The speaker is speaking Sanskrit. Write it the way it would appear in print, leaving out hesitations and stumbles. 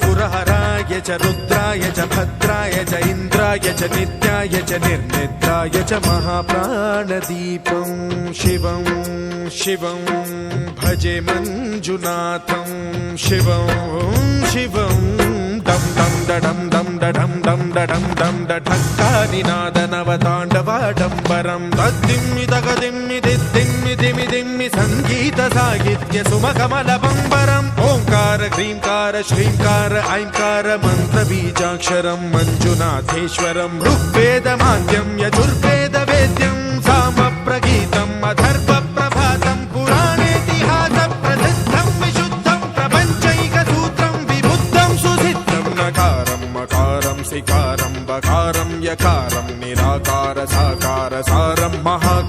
पुरहराय च रुद्राय च भद्राय च इन्द्राय च नित्याय च निर्निद्राय च महाप्राणदीपं शिवं शिवं भजे मञ्जुनाथं शिवं शिवं डं डं डडं डं डडं डं डडं डं डठक्कानिनादनवताण्डवाडम्बरं तद्दिम्मि तगदिम्मि दिद्दिम्मि दिमि दिम्मि सङ्गीतसाहित्य सुमकमलबम्बरम् ओङ्कार ह्रीङ्कार श्रीङ्कार ऐङ्कार मन्त्रबीजाक्षरं मञ्जुनाथेश्वरं ऋग्वेदमाद्यं यजुर्वेदवेद्यं सामप्रगीतम् अथर्वप्रभातं पुराणेतिहासप्रसिद्धं विशुद्धं प्रपञ्चैकसूत्रं विबुद्धं सुसिद्धं नकारं मकारं सिकारं बकारं यकारं निराकार साकार सारं महाकारं